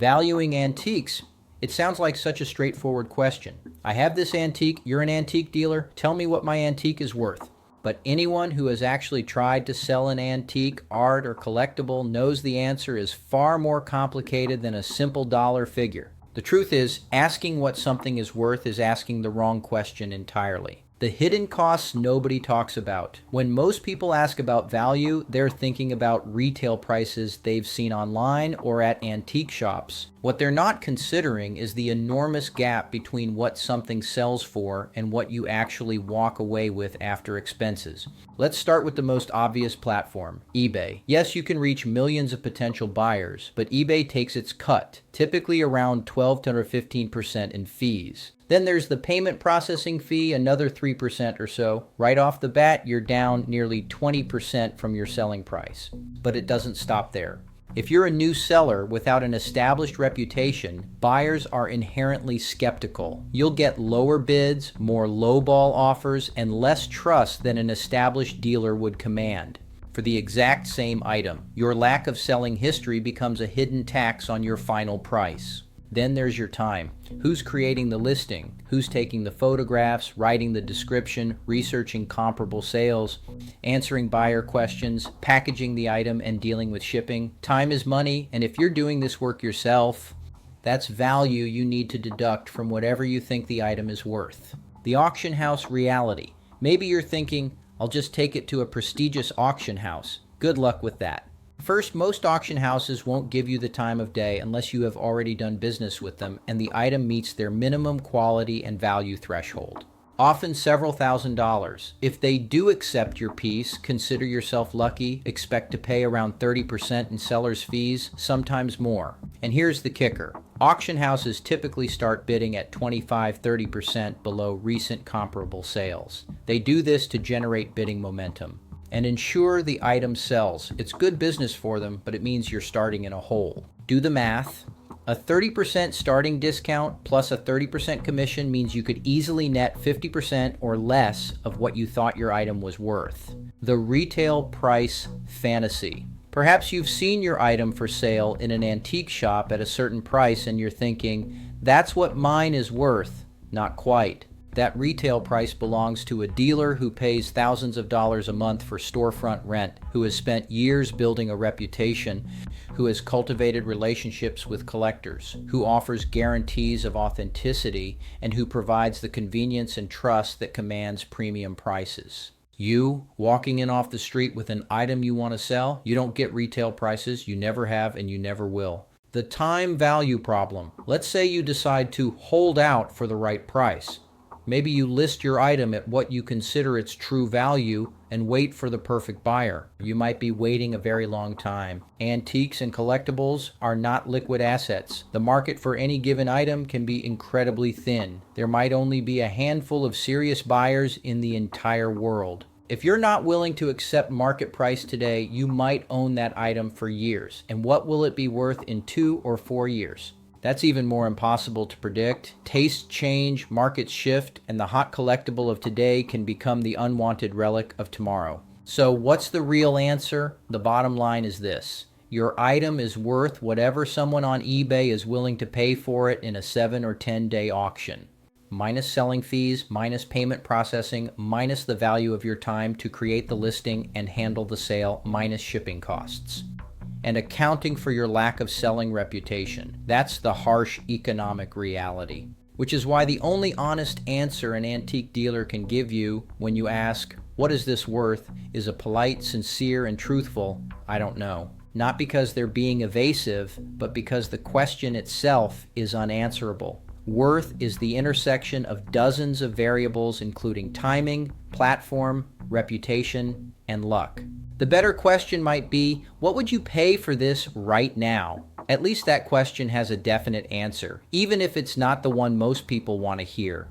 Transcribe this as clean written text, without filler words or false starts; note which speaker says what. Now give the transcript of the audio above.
Speaker 1: Valuing antiques. It sounds like such a straightforward question. I have this antique, you're an antique dealer, tell me what my antique is worth. But anyone who has actually tried to sell an antique, art, or collectible knows the answer is far more complicated than a simple dollar figure. The truth is, asking what something is worth is asking the wrong question entirely. The hidden costs nobody talks about. When most people ask about value, they're thinking about retail prices they've seen online or at antique shops. What they're not considering is the enormous gap between what something sells for and what you actually walk away with after expenses. Let's start with the most obvious platform, eBay. Yes, you can reach millions of potential buyers, but eBay takes its cut, typically around 12 to 15% in fees. Then there's the payment processing fee, another 3% or so. Right off the bat, you're down nearly 20% from your selling price. But it doesn't stop there. If you're a new seller without an established reputation, buyers are inherently skeptical. You'll get lower bids, more lowball offers, and less trust than an established dealer would command for the exact same item. Your lack of selling history becomes a hidden tax on your final price. Then there's your time. Who's creating the listing? Who's taking the photographs, writing the description, researching comparable sales, answering buyer questions, packaging the item, and dealing with shipping? Time is money, and if you're doing this work yourself, that's value you need to deduct from whatever you think the item is worth. The auction house reality. Maybe you're thinking, I'll just take it to a prestigious auction house. Good luck with that. First, most auction houses won't give you the time of day unless you have already done business with them and the item meets their minimum quality and value threshold, often several $1,000s. If they do accept your piece, consider yourself lucky, expect to pay around 30% in seller's fees, sometimes more. And here's the kicker. Auction houses typically start bidding at 25-30% below recent comparable sales. They do this to generate bidding momentum and ensure the item sells. It's good business for them, but it means you're starting in a hole. Do the math. A 30% starting discount plus a 30% commission means you could easily net 50% or less of what you thought your item was worth. The retail price fantasy. Perhaps you've seen your item for sale in an antique shop at a certain price and you're thinking, that's what mine is worth. Not quite. That retail price belongs to a dealer who pays thousands of dollars a month for storefront rent, who has spent years building a reputation, who has cultivated relationships with collectors, who offers guarantees of authenticity, and who provides the convenience and trust that commands premium prices. You, walking in off the street with an item you want to sell, you don't get retail prices, you never have and you never will. The time value problem. Let's say you decide to hold out for the right price. Maybe you list your item at what you consider its true value and wait for the perfect buyer. You might be waiting a very long time. Antiques and collectibles are not liquid assets. The market for any given item can be incredibly thin. There might only be a handful of serious buyers in the entire world. If you're not willing to accept market price today, you might own that item for years. And what will it be worth in 2 or 4 years? That's even more impossible to predict. Tastes change, markets shift, and the hot collectible of today can become the unwanted relic of tomorrow. So what's the real answer? The bottom line is this. Your item is worth whatever someone on eBay is willing to pay for it in a 7 or 10-day auction. Minus selling fees, minus payment processing, minus the value of your time to create the listing and handle the sale, minus shipping costs. And accounting for your lack of selling reputation. That's the harsh economic reality, which is why the only honest answer an antique dealer can give you when you ask, what is this worth, is a polite, sincere, and truthful, I don't know. Not because they're being evasive, but because the question itself is unanswerable. Worth is the intersection of dozens of variables including timing, platform, reputation, and luck. The better question might be, what would you pay for this right now? At least that question has a definite answer, even if it's not the one most people want to hear.